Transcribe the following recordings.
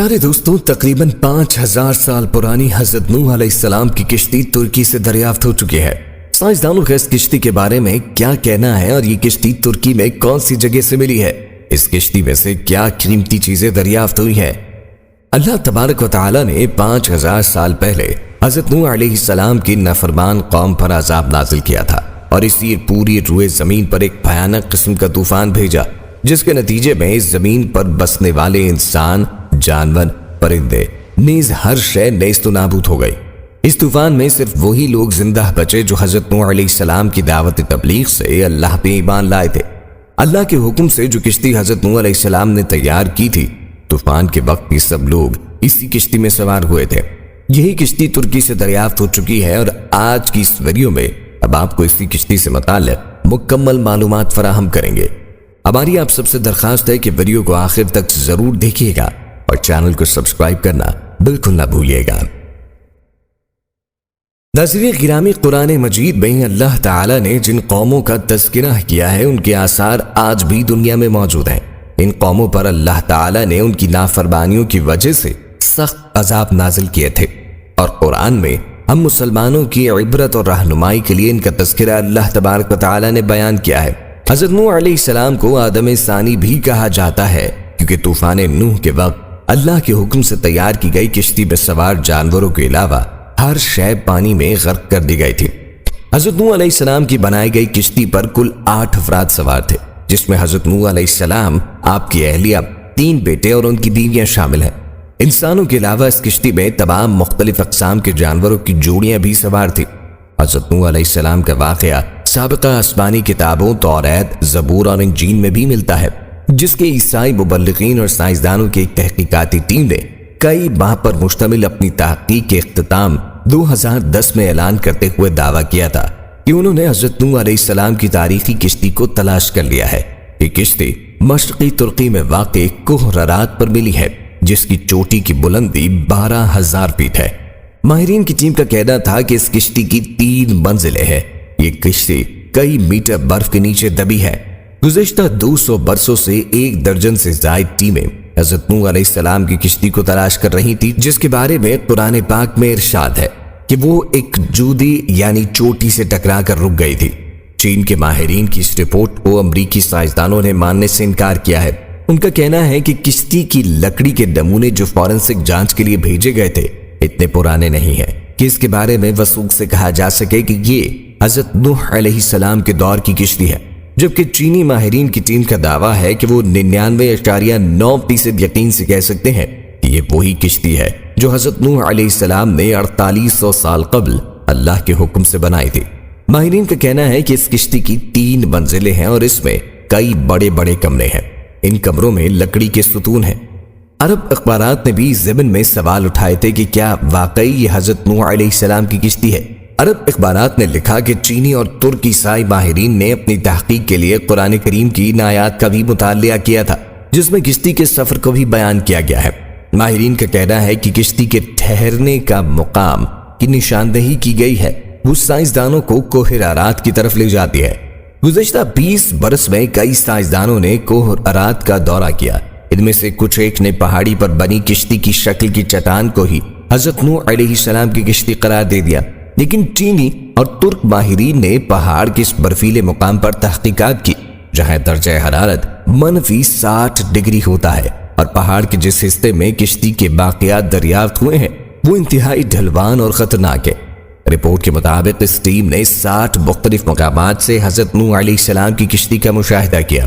پیارے دوستوں، تقریباً 5000 سال پرانی حضرت نوح علیہ السلام کی کشتی ترکی سے دریافت ہو چکی ہے۔ سائنسدانوں کا اس کشتی کے بارے میں کیا کہنا ہے اور یہ کشتی ترکی میں کون سی جگہ سے ملی ہے؟ اس کشتی میں سے کیا قیمتی چیزیں دریافت ہوئی ہیں؟ اللہ تبارک و تعالی نے 5000 سال پہلے حضرت نوح علیہ السلام کی نافرمان قوم پر عذاب نازل کیا تھا اور اسی پوری روئے زمین پر ایک بھیانک قسم کا طوفان بھیجا، جس کے نتیجے میں اس زمین پر بسنے والے انسان، جانور، پرندے، نیز ہر شے نیست و نابود ہو گئی۔ اس طوفان میں صرف وہی لوگ زندہ بچے جو حضرت نوح علیہ السلام کی دعوت تبلیغ سے اللہ پہ ایمان لائے تھے۔ اللہ کے حکم سے جو کشتی حضرت نوح علیہ السلام نے تیار کی تھی، طوفان کے وقت یہ سب لوگ اسی کشتی میں سوار ہوئے تھے۔ یہی کشتی ترکی سے دریافت ہو چکی ہے اور آج کی اس ویڈیو میں اب آپ کو اسی کشتی سے متعلق مکمل معلومات فراہم کریں گے۔ ہماری آپ سب سے درخواست ہے کہ ویڈیو کو آخر تک ضرور دیکھیے گا اور چینل کو سبسکرائب کرنا بالکل نہ بھولیے گا۔ ناظرین گرامی، قرآن مجید میں اللہ تعالیٰ نے جن قوموں کا تذکرہ کیا ہے ان کے آثار آج بھی دنیا میں موجود ہیں۔ ان قوموں پر اللہ تعالیٰ نے ان کی نافرمانیوں کی وجہ سے سخت عذاب نازل کیے تھے، اور قرآن میں ہم مسلمانوں کی عبرت اور رہنمائی کے لیے ان کا تذکرہ اللہ تبارک و تعالیٰ نے بیان کیا ہے۔ حضرت نوح علیہ السلام کو آدم ثانی بھی کہا جاتا ہے، کیونکہ طوفان نوح کے وقت اللہ کے حکم سے تیار کی گئی کشتی میں سوار جانوروں کے علاوہ ہر شے پانی میں غرق کر دی گئی تھی۔ حضرت نوح علیہ السلام کی بنائی گئی کشتی پر کل 8 افراد سوار تھے، جس میں حضرت نوح علیہ السلام، آپ کی اہلیہ، 3 بیٹے اور ان کی بیویاں شامل ہیں۔ انسانوں کے علاوہ اس کشتی میں تمام مختلف اقسام کے جانوروں کی جوڑیاں بھی سوار تھیں۔ حضرت نوح علیہ السلام کا واقعہ سابقہ آسمانی کتابوں توریت، زبور اور انجیل میں بھی ملتا ہے، جس کے عیسائی مبلغین اور سائنسدانوں کی ایک تحقیقاتی ٹیم نے کئی ماہ پر مشتمل اپنی تحقیق کے اختتام 2010 میں اعلان کرتے ہوئے دعویٰ کیا تھا کہ انہوں نے حضرت نوح علیہ السلام کی تاریخی کشتی کو تلاش کر لیا ہے۔ یہ کشتی مشرقی ترکی میں واقع کوہ رارات پر ملی ہے، جس کی چوٹی کی بلندی 12000 فیٹ ہے۔ ماہرین کی ٹیم کا کہنا تھا کہ اس کشتی کی 3 منزلیں ہیں۔ یہ کشتی کئی میٹر برف کے نیچے دبی ہے۔ گزشتہ 200 برسوں سے 1 درجن سے زائد ٹیمیں حضرت نوح علیہ السلام کی کشتی کو تلاش کر رہی تھی، جس کے بارے میں قرآن پاک میں ارشاد ہے کہ وہ ایک جودی یعنی چوٹی سے ٹکرا کر رک گئی تھی۔ چین کے ماہرین کی اس رپورٹ کو امریکی سائنسدانوں نے ماننے سے انکار کیا ہے۔ ان کا کہنا ہے کہ کشتی کی لکڑی کے نمونے جو فورنسک جانچ کے لیے بھیجے گئے تھے اتنے پرانے نہیں ہیں کہ اس کے بارے میں وثوق سے کہا جا سکے کہ یہ حضرت نوح علیہ السلام کے دور کی کشتی ہے، جبکہ چینی ماہرین کی ٹیم کا دعویٰ ہے کہ وہ 99.9% یقین سے کہہ سکتے ہیں کہ یہ وہی کشتی ہے جو حضرت نوح علیہ السلام نے 4800 سال قبل اللہ کے حکم سے بنائی تھی۔ ماہرین کا کہنا ہے کہ اس کشتی کی 3 منزلیں ہیں اور اس میں کئی بڑے بڑے کمرے ہیں۔ ان کمروں میں لکڑی کے ستون ہیں۔ عرب اخبارات نے بھی ضمن میں سوال اٹھائے تھے کہ کیا واقعی یہ حضرت نوح علیہ السلام کی کشتی ہے۔ عرب اخبارات نے لکھا کہ چینی اور ترک عیسائی ماہرین نے اپنی تحقیق کے لیے قرآن کریم کی ان آیات کا بھی مطالعہ کیا تھا، جس میں کشتی کے سفر کو بھی بیان کیا گیا ہے۔ ماہرین کا کہنا ہے کہ کشتی کے ٹھہرنے کا مقام کی نشاندہی کی گئی ہے، وہ سائنسدانوں کو کوہ رارات کی طرف لے جاتی ہے۔ گزشتہ 20 برس میں کئی سائنسدانوں نے کوہ رارات کا دورہ کیا۔ ان میں سے کچھ ایک نے پہاڑی پر بنی کشتی کی شکل کی چٹان کو ہی حضرت نوح علیہ السلام کی کشتی قرار دے دیا، لیکن چینی اور ترک ماہرین نے پہاڑ کے اس برفیلے مقام پر تحقیقات کی جہاں درجہ حرارت -60 ڈگری ہوتا ہے، اور پہاڑ کے جس حصے میں کشتی کے باقیات دریافت ہوئے ہیں وہ انتہائی ڈھلوان اور خطرناک ہے۔ رپورٹ کے مطابق اس ٹیم نے 60 مختلف مقامات سے حضرت نوح علیہ السلام کی کشتی کا مشاہدہ کیا۔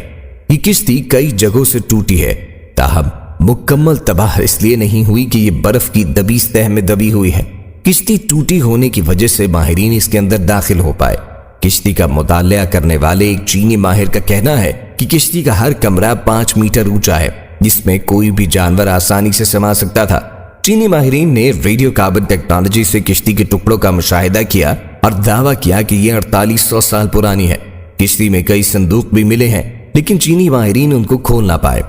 یہ کشتی کئی جگہوں سے ٹوٹی ہے، تاہم مکمل تباہ اس لیے نہیں ہوئی کہ یہ برف کی دبی سطح میں دبی ہوئی ہے۔ کشتی ٹوٹی ہونے کی وجہ سے ماہرین اس کے اندر داخل ہو پائے۔ کشتی کا مطالعہ کرنے والے ایک چینی ماہر کا کہنا ہے کہ کشتی کا ہر کمرہ 5 میٹر اونچا ہے، جس میں کوئی بھی جانور آسانی سے سما سکتا تھا۔ چینی ماہرین نے ریڈیو کاربن ٹیکنالوجی سے کشتی کے ٹکڑوں کا مشاہدہ کیا اور دعویٰ کیا کہ یہ 4800 سال پرانی ہے۔ کشتی میں کئی صندوق بھی ملے ہیں، لیکن چینی ماہرین ان کو کھول نہ پائے۔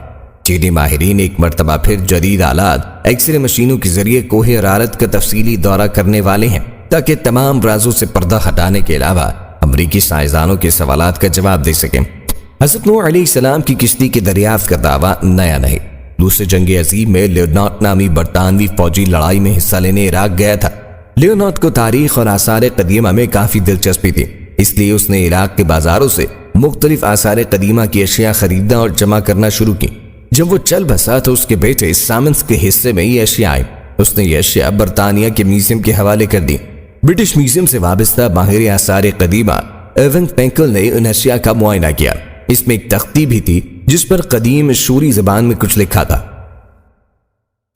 چینی ماہرین ایک مرتبہ پھر جدید آلات ایکس رے مشینوں کے ذریعے کوہ رارت کا تفصیلی دورہ کرنے والے ہیں، تاکہ تمام رازوں سے پردہ ہٹانے کے علاوہ امریکی سائنسدانوں کے سوالات کا جواب دے سکیں۔ حضرت نوح علیہ السلام کی کشتی کے دریافت کا دعویٰ نیا نہیں۔ دوسرے جنگ عظیم میں لیونارڈ نامی برطانوی فوجی لڑائی میں حصہ لینے عراق گیا تھا۔ لیونارڈ کو تاریخ اور آثار قدیمہ میں کافی دلچسپی تھی، اس لیے اس نے عراق کے بازاروں سے مختلف آثار قدیمہ کی اشیاء خریدنا اور جمع کرنا شروع کی۔ جب وہ چل بسا تو اس کے بیٹے سامنس کے حصے میں یہ اشیاء آئیں۔ اس نے یہ اشیاء برطانیہ کے میوزیم کے حوالے کر دی۔ برٹش میوزیم سے وابستہ ماہر آثار قدیمہ ایون پینکل نے ان اشیاء کا معائنہ کیا۔ اس میں ایک تختی بھی تھی جس پر قدیم شوری زبان میں کچھ لکھا تھا۔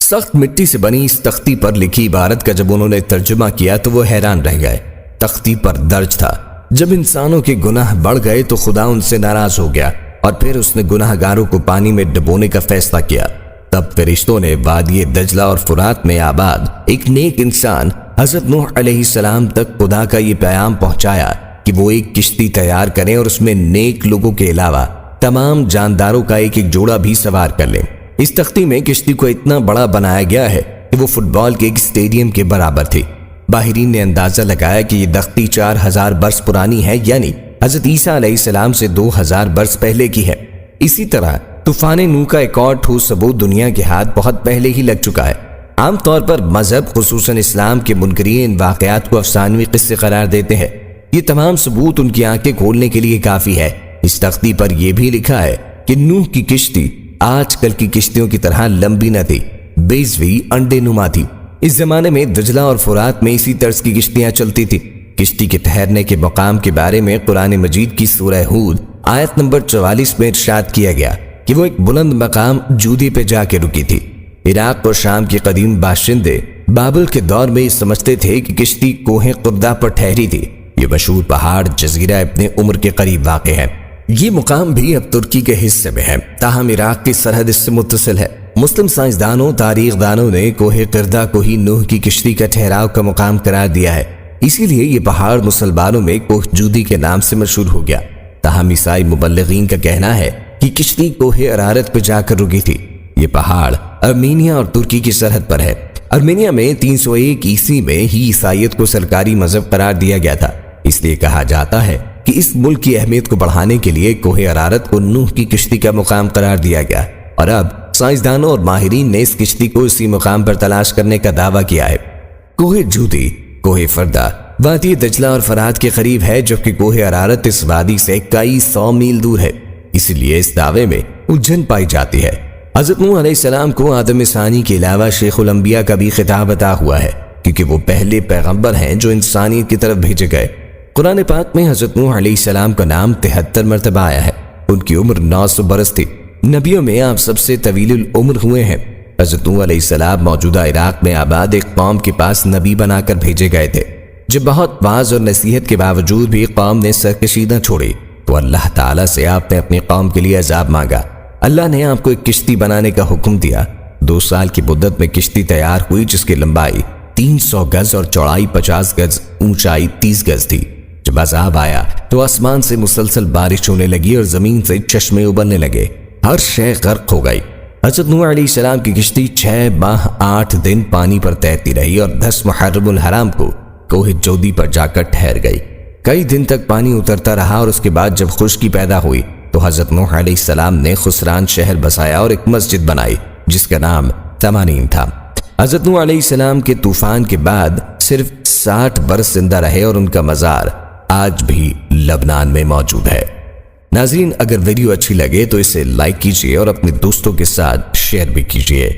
سخت مٹی سے بنی اس تختی پر لکھی عبارت کا جب انہوں نے ترجمہ کیا تو وہ حیران رہ گئے۔ تختی پر درج تھا، جب انسانوں کے گناہ بڑھ گئے تو خدا ان سے ناراض ہو گیا اور پھر اس نے گناہ گاروں کو پانی میں ڈبونے کا فیصلہ کیا۔ تب فرشتوں نے وادی دجلہ اور فرات میں آباد ایک نیک انسان حضرت نوح علیہ السلام تک خدا کا یہ پیغام پہنچایا کہ وہ ایک کشتی تیار کریں اور اس میں نیک لوگوں کے علاوہ تمام جانداروں کا ایک ایک جوڑا بھی سوار کر لیں۔ اس تختی میں کشتی کو اتنا بڑا بنایا گیا ہے کہ وہ فٹ بال کے ایک اسٹیڈیم کے برابر تھی۔ باہرین نے اندازہ لگایا کہ یہ تختی 4000 برس پرانی ہے، یعنی حضرت عیسیٰ علیہ السلام سے 2000 برس پہلے کی ہے۔ اسی طرح طوفان نوح کا ایک اور ٹھوس ثبوت دنیا کے ہاتھ بہت پہلے ہی لگ چکا ہے۔ عام طور پر مذہب خصوصاً اسلام کے منکرین ان واقعات کو افسانوی قصے قرار دیتے ہیں۔ یہ تمام ثبوت ان کی آنکھیں کھولنے کے لیے کافی ہے۔ اس تختی پر یہ بھی لکھا ہے کہ نوح کی کشتی آج کل کی کشتیوں کی طرح لمبی نہ تھی، بیضوی انڈے نما تھی۔ اس زمانے میں دجلہ اور فرات میں اسی طرز کی کشتیاں چلتی تھی۔ کشتی کے ٹھہرنے کے مقام کے بارے میں قرآن مجید کی سورہ ہود آیت نمبر 44 میں ارشاد کیا گیا کہ وہ ایک بلند مقام جودی پہ جا کے رکی تھی۔ عراق اور شام کے قدیم باشندے بابل کے دور میں سمجھتے تھے کہ کشتی کوہ قردہ پر ٹھہری تھی۔ یہ مشہور پہاڑ جزیرہ ابن عمر کے قریب واقع ہے۔ یہ مقام بھی اب ترکی کے حصے میں ہے، تاہم عراق کی سرحد اس سے متصل ہے۔ مسلم سائنسدانوں تاریخ دانوں نے کوہ قردہ کو ہی نوح کی کشتی کا ٹھہراؤ کا مقام قرار دیا ہے، اسی لیے یہ پہاڑ مسلمانوں میں کوہ جودی کے نام سے مشہور ہو گیا۔ تاہم عیسائی مبلغین کا کہنا ہے کہ کشتی کوہ ارارت پہ جا کر رکی تھی۔ یہ پہاڑ ارمینیا اور ترکی کی سرحد پر ہے۔ ارمینیا میں 301 عیسوی میں ہی عیسائیت کو سرکاری مذہب قرار دیا گیا تھا، اس لیے کہا جاتا ہے کہ اس ملک کی اہمیت کو بڑھانے کے لیے کوہ ارارت کو نوح کی کشتی کا مقام قرار دیا گیا، اور اب سائنسدانوں اور ماہرین نے اس کشتی کو اسی مقام پر تلاش کرنے کا دعویٰ کیا ہے۔ کوہ جودی کوہ فردہ وادی دجلہ اور فرات کے قریب ہے، جبکہ کوہ ارارت اس وادی سے کئی 100 میل دور ہے، اسی لیے اس دعوے میں الجھن پائی جاتی ہے۔ حضرت نوح علیہ السلام کو آدم ثانی کے علاوہ شیخ الانبیاء کا بھی خطاب عطا ہوا ہے، کیونکہ وہ پہلے پیغمبر ہیں جو انسانیت کی طرف بھیجے گئے۔ قرآن پاک میں حضرت نوح علیہ السلام کا نام 73 مرتبہ آیا ہے۔ ان کی عمر 900 برس تھی۔ نبیوں میں آپ سب سے طویل العمر ہوئے ہیں۔ حضرت نوح علیہ السلام موجودہ عراق میں آباد ایک قوم کے پاس نبی بنا کر بھیجے گئے تھے۔ جب بہت واعظ اور نصیحت کے باوجود بھی قوم نے سرکشی نہ چھوڑی تو اللہ تعالیٰ سے آپ نے اپنی قوم کے لیے عذاب مانگا۔ اللہ نے آپ کو ایک کشتی بنانے کا حکم دیا۔ 2 سال کی مدت میں کشتی تیار ہوئی، جس کی لمبائی 300 گز اور چوڑائی 50 گز، اونچائی 30 گز تھی۔ جب عذاب آیا تو آسمان سے مسلسل بارش ہونے لگی اور زمین سے چشمے ابلنے لگے، ہر شے غرق ہو گئی۔ حضرت نوح علیہ السلام کی کشتی 6 ماہ 8 دن پانی پر تیرتی رہی اور 10 محرم الحرام کو کوہ جودی پر جا کر ٹھہر گئی۔ کئی دن تک پانی اترتا رہا اور اس کے بعد جب خشکی پیدا ہوئی تو حضرت نوح علیہ السلام نے خسران شہر بسایا اور ایک مسجد بنائی جس کا نام تمانین تھا۔ حضرت نوح علیہ السلام کے طوفان کے بعد صرف 60 برس زندہ رہے اور ان کا مزار آج بھی لبنان میں موجود ہے۔ ناظرین، اگر ویڈیو اچھی لگے تو اسے لائک کیجیے اور اپنے دوستوں کے ساتھ شیئر بھی کیجیے۔